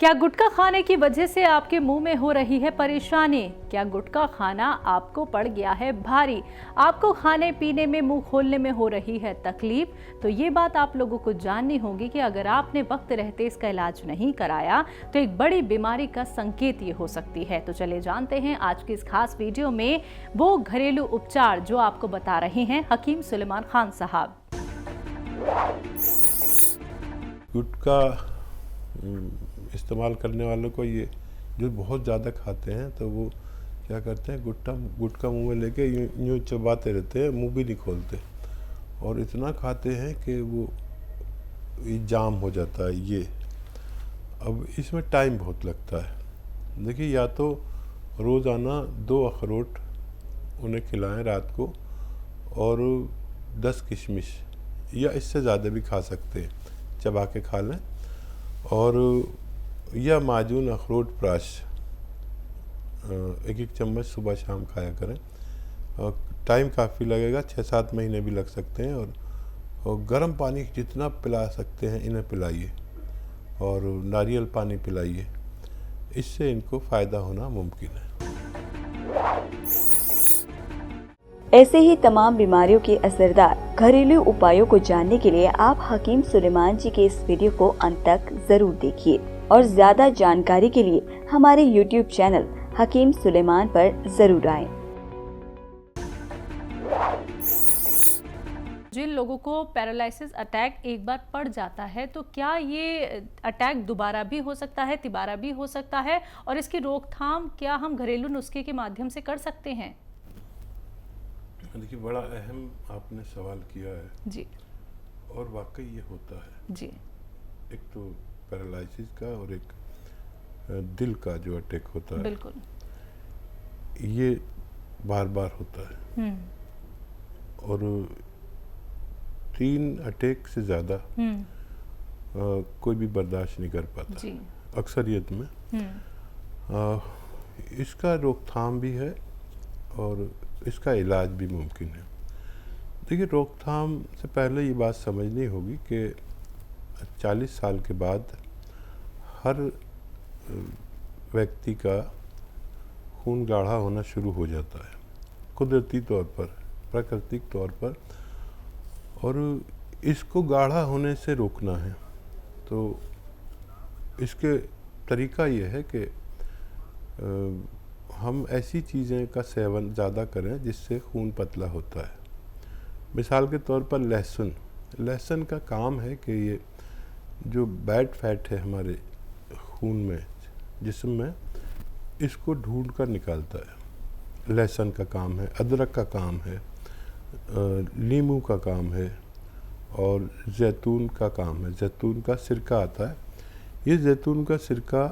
क्या गुटखा खाने की वजह से आपके मुंह में हो रही है परेशानी? क्या गुटखा खाना आपको पड़ गया है भारी? आपको खाने पीने में, मुंह खोलने में हो रही है तकलीफ? तो ये बात आप लोगों को जाननी होगी कि अगर आपने वक्त रहते इसका इलाज नहीं कराया तो एक बड़ी बीमारी का संकेत ये हो सकती है। तो चले जानते हैं आज की इस खास वीडियो में वो घरेलू उपचार जो आपको बता रहे हैं हकीम सुलेमान खान साहब। गुटखा इस्तेमाल करने वालों को ये जो बहुत ज़्यादा खाते हैं तो वो क्या करते हैं, गुटखा मुंह में लेके यूँ चबाते रहते हैं, मुंह भी नहीं खोलते और इतना खाते हैं कि वो ये जाम हो जाता है। ये अब इसमें टाइम बहुत लगता है। देखिए, या तो रोज़ाना 2 अखरोट उन्हें खिलाएं रात को और 10 किशमिश या इससे ज़्यादा भी खा सकते हैं, चबा के खा लें। और या माजून अखरोट प्राश 1-1 चम्मच सुबह शाम खाया करें। और टाइम काफ़ी लगेगा, 6-7 महीने भी लग सकते हैं। और गर्म पानी जितना पिला सकते हैं इन्हें पिलाइए और नारियल पानी पिलाइए, इससे इनको फ़ायदा होना मुमकिन है। ऐसे ही तमाम बीमारियों के असरदार घरेलू उपायों को जानने के लिए आप हकीम सुलेमान जी के इस वीडियो को अंत तक जरूर देखिए और ज्यादा जानकारी के लिए हमारे YouTube चैनल हकीम सुलेमान पर जरूर आएं। जिन लोगों को पैरालिसिस अटैक एक बार पड़ जाता है तो क्या ये अटैक दोबारा भी हो सकता है, तिबारा भी हो सकता है, और इसकी रोकथाम क्या हम घरेलू नुस्खे के माध्यम से कर सकते हैं? देखिए, बड़ा अहम आपने सवाल किया है जी और वाकई ये होता है। जी। एक तो पैरालिसिस का और एक दिल का जो अटैक होता है, बिल्कुल। ये बार बार होता है और 3 अटैक से ज़्यादा कोई भी बर्दाश्त नहीं कर पाता जी। अक्सरियत में। इसका रोकथाम भी है और इसका इलाज भी मुमकिन है। देखिए, रोकथाम से पहले ये बात समझनी होगी कि 40 साल के बाद हर व्यक्ति का खून गाढ़ा होना शुरू हो जाता है, कुदरती तौर पर, प्राकृतिक तौर पर। और इसको गाढ़ा होने से रोकना है तो इसके तरीका ये है कि हम ऐसी चीज़ें का सेवन ज़्यादा करें जिससे खून पतला होता है। मिसाल के तौर पर लहसुन का काम है कि ये जो बैड फैट है हमारे खून में, जिस्म में, इसको ढूंढ कर निकालता है। लहसुन का काम है, अदरक का काम है, नींबू का काम है और जैतून का काम है। जैतून का सिरका आता है। ये जैतून का सिरका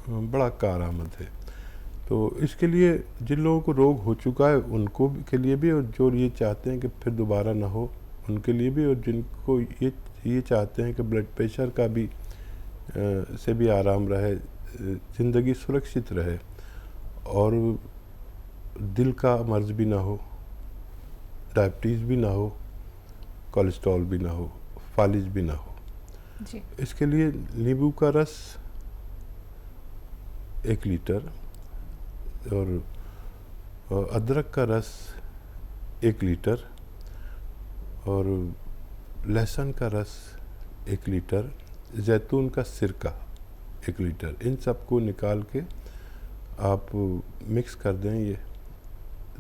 बड़ा कारआमद है। तो इसके लिए जिन लोगों को रोग हो चुका है उनको के लिए भी, और जो ये चाहते हैं कि फिर दोबारा ना हो उनके लिए भी, और जिनको ये चाहते हैं कि ब्लड प्रेशर का भी से भी आराम रहे, ज़िंदगी सुरक्षित रहे और दिल का मर्ज भी ना हो, डायबिटीज़ भी ना हो, कोलेस्ट्रॉल भी ना हो, फालिज भी ना हो जी। इसके लिए नींबू का रस 1 लीटर और अदरक का रस 1 लीटर और लहसुन का रस 1 लीटर, जैतून का सिरका 1 लीटर, इन सबको निकाल के आप मिक्स कर दें। ये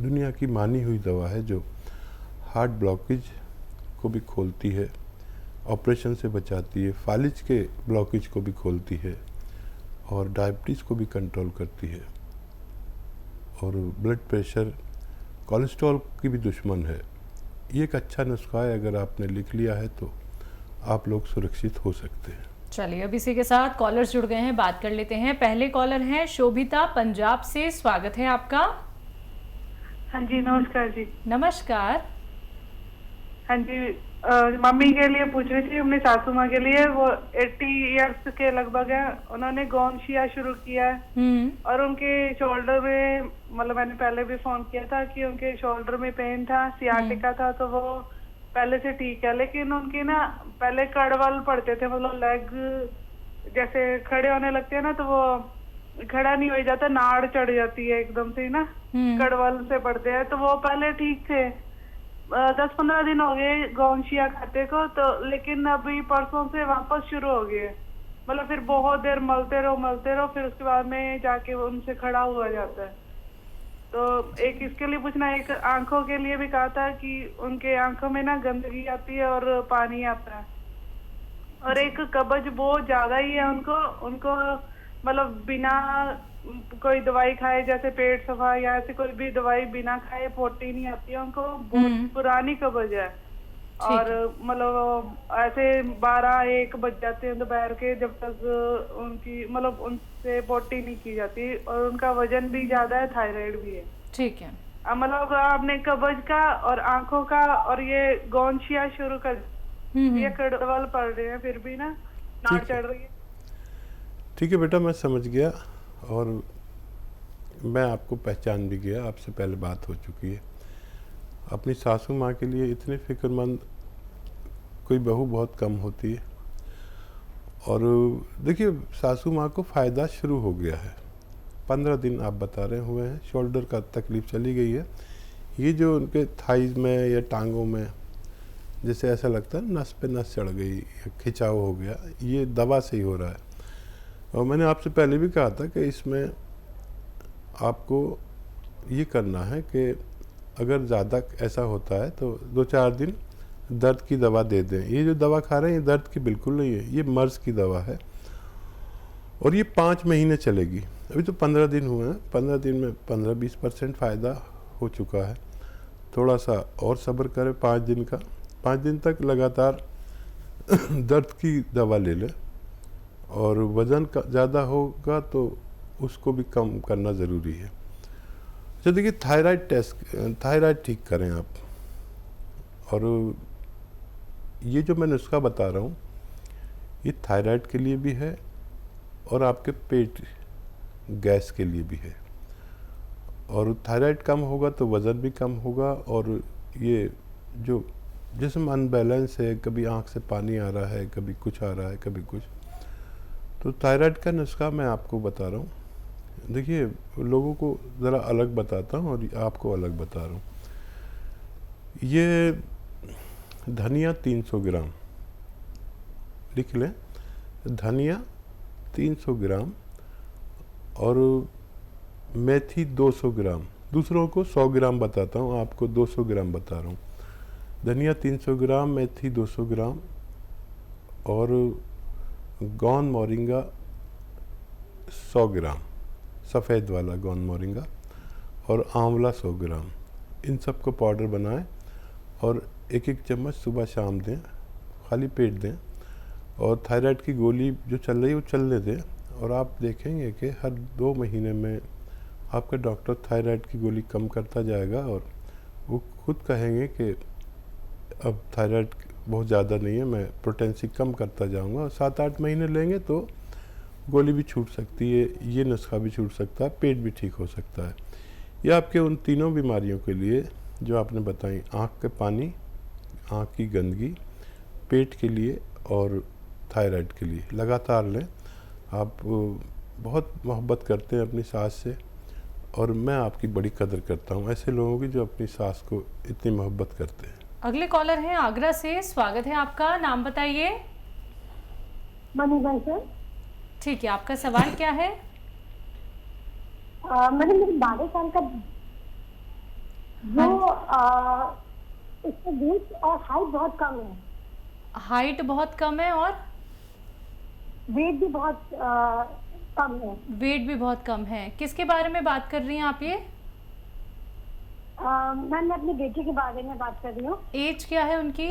दुनिया की मानी हुई दवा है जो हार्ट ब्लॉकेज को भी खोलती है, ऑपरेशन से बचाती है, फालिज के ब्लॉकेज को भी खोलती है और डायबिटीज़ को भी कंट्रोल करती है और ब्लड प्रेशर, कोलेस्ट्रॉल की भी दुश्मन है। ये एक अच्छा नुस्खा है, अगर आपने लिख लिया है तो आप लोग सुरक्षित हो सकते हैं। चलिए, अब इसी के साथ कॉलर्स जुड़ गए हैं, बात कर लेते हैं। पहले कॉलर हैं शोभिता पंजाब से, स्वागत है आपका। हाँ जी, नमस्कार जी। नमस्कार। हाँ जी, मम्मी के लिए पूछ रही थी, अपनी सासू माँ के लिए। वो 80 इयर्स के लगभग है, उन्होंने गौनशिया शुरू किया है और उनके शोल्डर में, मतलब मैंने पहले भी फोन किया था कि उनके शोल्डर में पेन था, सियाटिका था, तो वो पहले से ठीक है। लेकिन उनकी ना पहले कड़वल पड़ते थे, मतलब लेग जैसे खड़े होने लगते हैं ना तो वो खड़ा नहीं हो जाता, नाड़ चढ़ जाती है एकदम से ना, कड़वल से पड़ते हैं। तो वो पहले ठीक थे, 10-15 दिन हो गए गौनशिया खाते को, तो लेकिन अभी परसों से वापस शुरू हो गए। मतलब फिर बहुत देर मलते रहो, फिर उसके बाद में जाके उनसे खड़ा हुआ जाता है। तो एक इसके लिए पूछना, एक आंखों के लिए भी कहा था कि उनके आंखों में ना गंदगी आती है और पानी आता है, और एक कब्ज बहुत ज्यादा ही है उनको मतलब बिना कोई दवाई खाए, जैसे पेट सफा या ऐसी कोई भी दवाई बिना खाए पोटी नहीं आती है उनको। बहुत पुरानी कब्ज है, और मतलब ऐसे 12-1 बज जाते हैं दोपहर के, जब तक उनकी मतलब उनसे पोटी नहीं की जाती। और उनका वजन भी ज्यादा है, थायराइड भी है। ठीक है। मतलब आपने कब्ज का और आंखों का और ये गौनशिया शुरू कर, ये कड़वल पड़ रहे हैं, फिर भी ना नाड़ चढ़ रही है। ठीक है बेटा, मैं समझ गया और मैं आपको पहचान भी गया, आपसे पहले बात हो चुकी है। अपनी सासू माँ के लिए इतनी फिक्रमंद कोई बहू बहुत कम होती है। और देखिए, सासू माँ को फ़ायदा शुरू हो गया है। 15 दिन आप बता रहे हुए हैं, शोल्डर का तकलीफ़ चली गई है। ये जो उनके थाइज़ में या टांगों में जैसे ऐसा लगता है नस पे नस चढ़ गई, खिंचाव हो गया, ये दवा से ही हो रहा है। और मैंने आपसे पहले भी कहा था कि इसमें आपको ये करना है कि अगर ज़्यादा ऐसा होता है तो 2-4 दिन दर्द की दवा दे दें। ये जो दवा खा रहे हैं ये दर्द की बिल्कुल नहीं है, ये मर्ज़ की दवा है और ये 5 महीने चलेगी। अभी तो 15 दिन हुए हैं, 15 दिन में 15-20% फ़ायदा हो चुका है। थोड़ा सा और सब्र करें 5 दिन का, 5 दिन तक लगातार दर्द की दवा ले लें। और वज़न का ज़्यादा होगा तो उसको भी कम करना ज़रूरी है। अच्छा देखिए, थायराइड टेस्ट, थायराइड ठीक करें आप। और ये जो मैं नुस्खा बता रहा हूँ ये थायराइड के लिए भी है और आपके पेट गैस के लिए भी है। और थायराइड कम होगा तो वज़न भी कम होगा, और ये जो जिस्म अनबैलेंस है, कभी आँख से पानी आ रहा है, कभी कुछ आ रहा है, कभी कुछ, तो थायराइड का नुस्खा मैं आपको बता रहा हूँ। देखिए, लोगों को ज़रा अलग बताता हूँ और आपको अलग बता रहा हूँ। ये धनिया 300 ग्राम लिख लें, धनिया 300 ग्राम और मेथी 200 ग्राम। दूसरों को 100 ग्राम बताता हूँ, आपको 200 ग्राम बता रहा हूँ। धनिया 300 ग्राम, मेथी 200 ग्राम और गौन मोरिंगा 100 ग्राम, सफ़ेद वाला गौन मोरिंगा, और आंवला 100 ग्राम। इन सब को पाउडर बनाएं और 1-1 चम्मच सुबह शाम दें, खाली पेट दें। और थायराइड की गोली जो चल रही है वो चलने दें, और आप देखेंगे कि हर 2 महीने में आपका डॉक्टर थायराइड की गोली कम करता जाएगा और वो खुद कहेंगे कि अब थायराइड बहुत ज़्यादा नहीं है, मैं पोटेंसी कम करता जाऊंगा। और 7-8 महीने लेंगे तो गोली भी छूट सकती है, ये नुस्खा भी छूट सकता है, पेट भी ठीक हो सकता है। ये आपके उन तीनों बीमारियों के लिए जो आपने बताई, आँख के पानी, आँख की गंदगी, पेट के लिए और थायराइड के लिए, लगातार लें। आप बहुत मोहब्बत करते हैं अपनी सास से और मैं आपकी बड़ी कदर करता हूँ ऐसे लोगों की जो अपनी सास को इतनी मोहब्बत करते हैं। अगले कॉलर हैं आगरा से, स्वागत है आपका, नाम बताइए। मनीबा सर। ठीक है, आपका सवाल क्या है? मैंने मेरे 12 साल का जो उसका वेट और हाइट बहुत कम है। हाइट बहुत कम है और वेट भी बहुत कम है। वेट भी बहुत कम है। किसके बारे में बात कर रही हैं आप ये? मैं अपनी बेटी के बारे में बात कर रही हूँ। एज क्या है उनकी?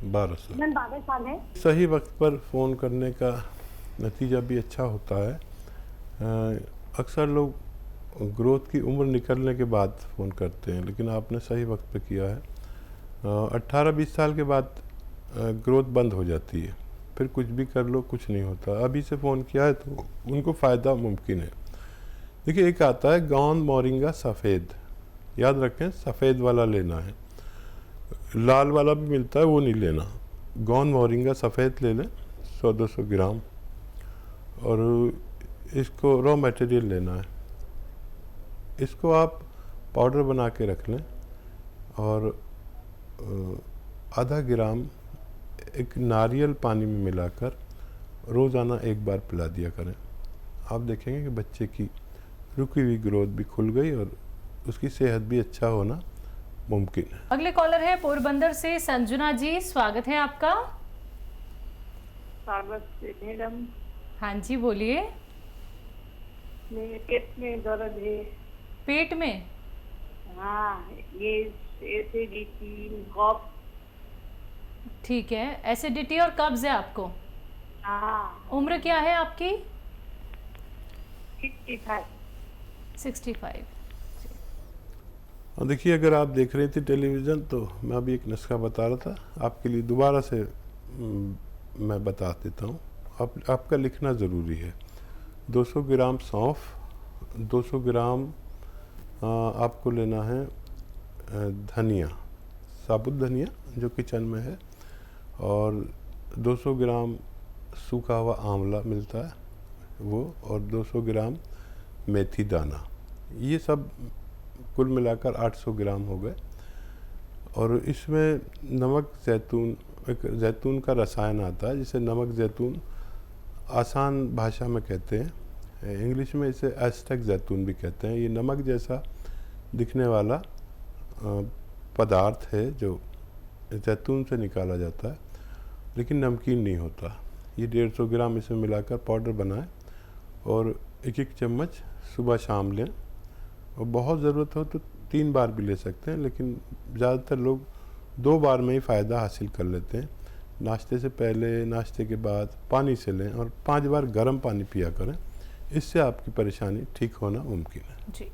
12 साल। मैम 12 साल है। सही वक्त पर फ़ोन करने का नतीजा भी अच्छा होता है। अक्सर लोग ग्रोथ की उम्र निकलने के बाद फ़ोन करते हैं, लेकिन आपने सही वक्त पे किया है। 18-20 साल के बाद ग्रोथ बंद हो जाती है, फिर कुछ भी कर लो कुछ नहीं होता। अभी से फ़ोन किया है तो उनको फ़ायदा मुमकिन है। देखिए, एक आता है गौन मोरिंगा सफ़ेद, याद रखें सफ़ेद वाला लेना है, लाल वाला भी मिलता है वो नहीं लेना। गौन मोरिंगा सफ़ेद ले लें, 100-200 ग्राम, और इसको रॉ मटेरियल लेना है। इसको आप पाउडर बना के रख लें और आधा ग्राम एक नारियल पानी में मिलाकर रोज़ाना एक बार पिला दिया करें। आप देखेंगे कि बच्चे की रुकी हुई ग्रोथ भी खुल गई और उसकी सेहत भी अच्छा होना मुमकिन है। अगले कॉलर है पोरबंदर से संजुना जी, स्वागत है आपका। मैडम, हाँ जी बोलिए। मेरे पेट में दर्द है। पेट में? हाँ, ये एसिडिटी, कफ। ठीक है, एसिडिटी और कब्ज है आपको? हाँ। उम्र क्या है आपकी? 65। 65। और देखिए, अगर आप देख रही थी टेलीविज़न तो मैं अभी एक नुस्खा बता रहा था, आपके लिए दोबारा से मैं बता देता हूँ। आपका लिखना ज़रूरी है। 200 ग्राम सौंफ, 200 ग्राम आपको लेना है धनिया, साबुत धनिया जो किचन में है, और 200 ग्राम सूखा हुआ आंवला मिलता है वो, और 200 ग्राम मेथी दाना। ये सब कुल मिलाकर 800 ग्राम हो गए। और इसमें नमक जैतून, एक जैतून का रसायन आता है जिसे नमक जैतून आसान भाषा में कहते हैं, इंग्लिश में इसे एस्टेक जैतून भी कहते हैं। ये नमक जैसा दिखने वाला पदार्थ है जो जैतून से निकाला जाता है, लेकिन नमकीन नहीं होता। ये 150 ग्राम इसमें मिलाकर पाउडर बनाएं और एक एक चम्मच सुबह शाम लें, और बहुत ज़रूरत हो तो 3 बार भी ले सकते हैं, लेकिन ज़्यादातर लोग 2 बार में ही फ़ायदा हासिल कर लेते हैं। नाश्ते से पहले, नाश्ते के बाद पानी से लें, और 5 बार गर्म पानी पिया करें। इससे आपकी परेशानी ठीक होना मुमकिन है। जी।